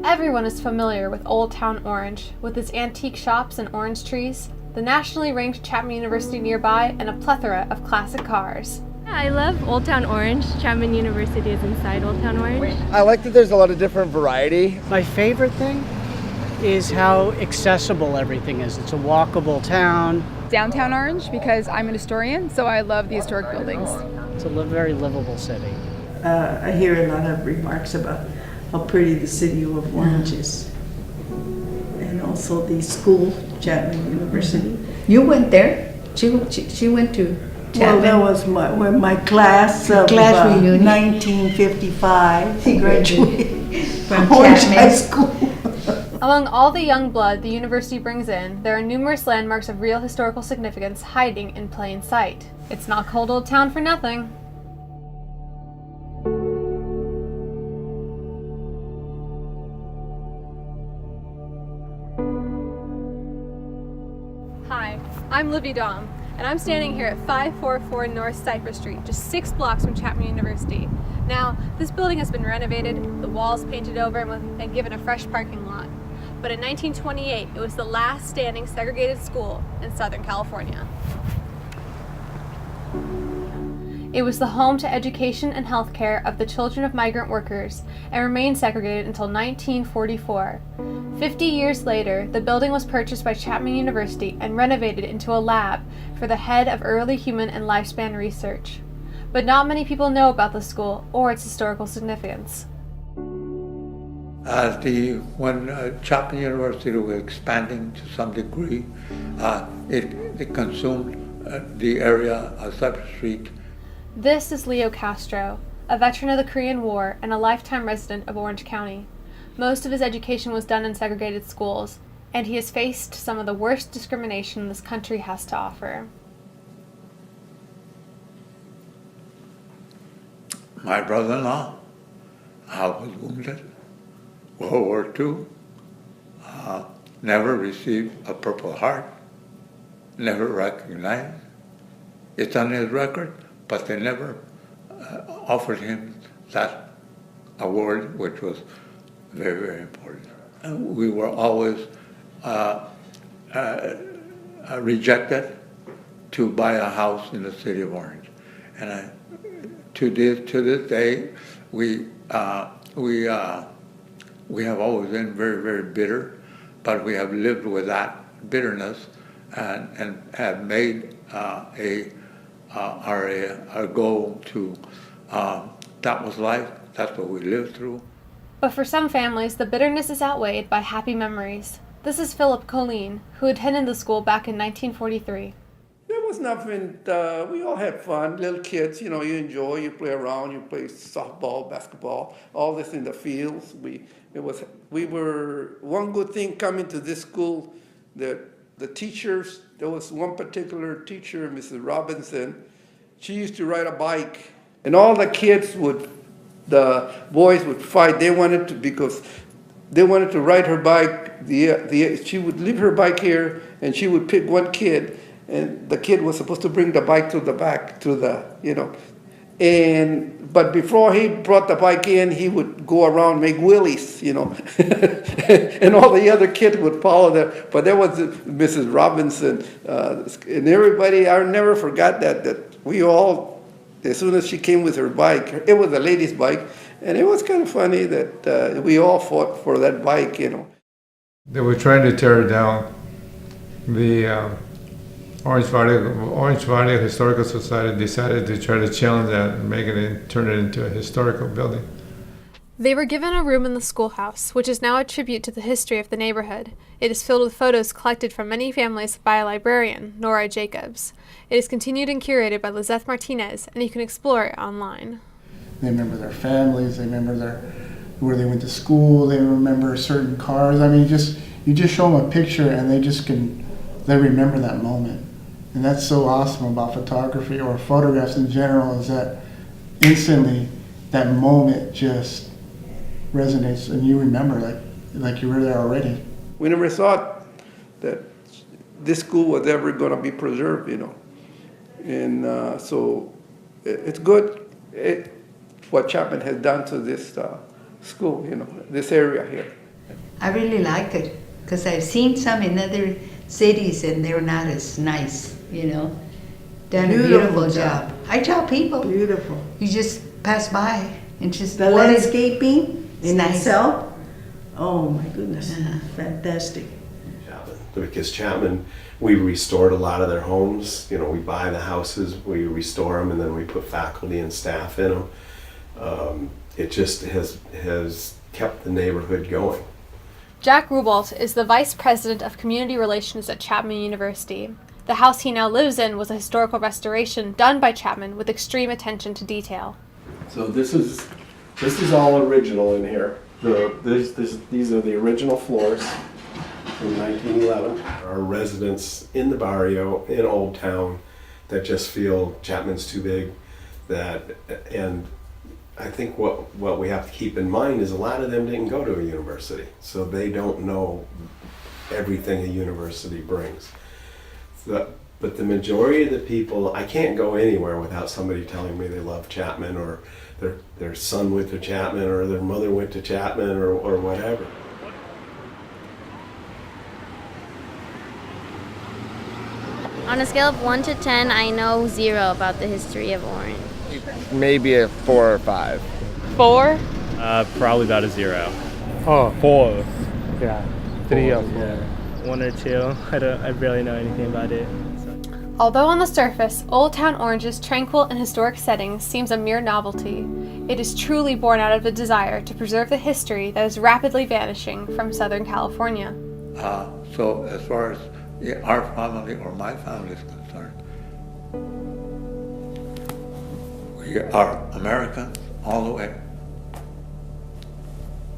Everyone is familiar with Old Town Orange, with its antique shops and orange trees, the nationally ranked Chapman University nearby, and a plethora of classic cars. Yeah, I love Old Town Orange. Chapman University is inside Old Town Orange. I like that there's a lot of different variety. My favorite thing is how accessible everything is. It's a walkable town. Downtown Orange, because I'm an historian, so I love the historic buildings. It's a very livable city. I hear a lot of remarks about how pretty the city of Orange is. And also the school, Chapman University. You went there? She went to Chapman? Well, that was my class of reunion. 1955. She graduated from Orange Chapman High School. Among all the young blood the university brings in, there are numerous landmarks of real historical significance hiding in plain sight. It's not called Old Town for nothing. Hi, I'm Livi Dom, and I'm standing here at 544 North Cypress Street, just 6 blocks from Chapman University. Now, this building has been renovated, the walls painted over, and given a fresh parking lot. But in 1928, it was the last standing segregated school in Southern California. It was the home to education and health care of the children of migrant workers and remained segregated until 1944. 50 years later, the building was purchased by Chapman University and renovated into a lab for the head of early human and lifespan research. But not many people know about the school or its historical significance. When Chapman University was expanding to some degree, it consumed the area of Cypress Street. This is Leo Castro, a veteran of the Korean War and a lifetime resident of Orange County. Most of his education was done in segregated schools, and he has faced some of the worst discrimination this country has to offer. My brother-in-law was wounded, World War II, never received a Purple Heart, never recognized. It's on his record, but they never offered him that award, which was very, very important. And we were always rejected to buy a house in the city of Orange. And to this day, we have always been very, very bitter, but we have lived with that bitterness and have made our goal to, that was life, that's what we lived through. But for some families, the bitterness is outweighed by happy memories. This is Philip Colleen, who attended the school back in 1943. There was nothing, we all had fun, little kids, you enjoy, you play around, you play softball, basketball, all this in the fields. We were, one good thing coming to this school, the teachers, there was one particular teacher, Mrs. Robinson, she used to ride a bike, and all the kids the boys would fight, because they wanted to ride her bike, she would leave her bike here, and she would pick one kid, and the kid was supposed to bring the bike to the back, but before he brought the bike in, he would go around, make wheelies, and all the other kids would follow them. But there was Mrs. Robinson, and everybody, I never forgot that we all, as soon as she came with her bike, it was a lady's bike, and it was kind of funny that we all fought for that bike, They were trying to tear down the Orange Valley Historical Society decided to try to challenge that and turn it into a historical building. They were given a room in the schoolhouse, which is now a tribute to the history of the neighborhood. It is filled with photos collected from many families by a librarian, Nora Jacobs. It is continued and curated by Lizeth Martinez, and you can explore it online. They remember their families, they remember where they went to school, they remember certain cars. I mean, you just show them a picture and they remember that moment. And that's so awesome about photography or photographs in general, is that instantly that moment just resonates and you remember like you were there already. We never thought that this school was ever going to be preserved, And so it's good what Chapman has done to this school, this area here. I really like it because I've seen some in other cities and they're not as nice, you know. Done a beautiful job. I tell people, Beautiful. you just pass by and just The what is- landscaping It's in nice. itself, oh my goodness, Uh-huh. fantastic. Because Chapman, we restored a lot of their homes. You know, we buy the houses, we restore them, and then we put faculty and staff in them. It just has kept the neighborhood going. Jack Rubolt is the Vice President of Community Relations at Chapman University. The house he now lives in was a historical restoration done by Chapman with extreme attention to detail. So this is all original in here. These are the original floors from 1911. Our residents in the barrio, in Old Town, that just feel Chapman's too big. And I think what we have to keep in mind is a lot of them didn't go to a university, so they don't know everything a university brings. But the majority of the people, I can't go anywhere without somebody telling me they love Chapman, or their son went to Chapman, or their mother went to Chapman, or whatever. On a scale of 1 to 10, I know 0 about the history of Orange. Maybe a 4 or 5. 4? Probably about a 0. Oh, 4. Yeah, 3 or 4. Yeah. 1 or 2. I barely know anything about it. Although on the surface, Old Town Orange's tranquil and historic setting seems a mere novelty, it is truly born out of a desire to preserve the history that is rapidly vanishing from Southern California. So as far as our family or my family is concerned, we are Americans all the way.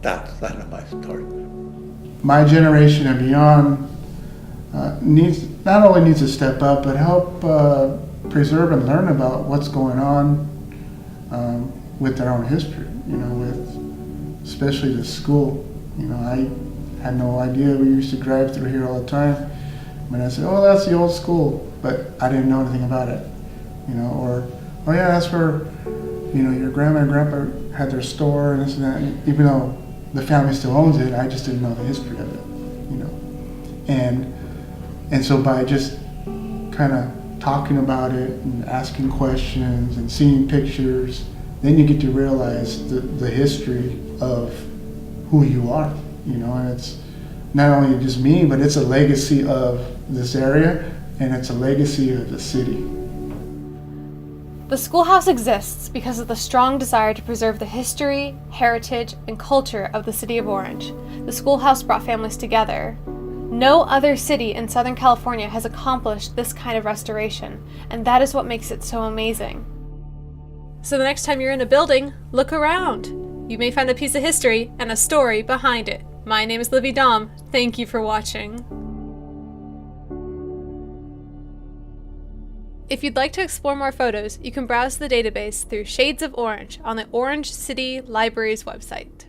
That's the end of my story. My generation and beyond not only needs to step up, but help preserve and learn about what's going on with their own history. You know, with especially the school. You know, I had no idea. We used to drive through here all the time. When I said, "Oh, that's the old school," but I didn't know anything about it. You know, or, "Oh yeah, that's where, you know, your grandma and grandpa had their store and this and that." And even though the family still owns it, I just didn't know the history of it. You know, and so by just kind of talking about it and asking questions and seeing pictures, then you get to realize the history of who you are. You know, and it's not only just me, but it's a legacy of this area, and it's a legacy of the city. The schoolhouse exists because of the strong desire to preserve the history, heritage, and culture of the city of Orange. The schoolhouse brought families together. No other city in Southern California has accomplished this kind of restoration, and that is what makes it so amazing. So the next time you're in a building, look around. You may find a piece of history and a story behind it. My name is Livi Dom. Thank you for watching. If you'd like to explore more photos, you can browse the database through Shades of Orange on the Orange City Library's website.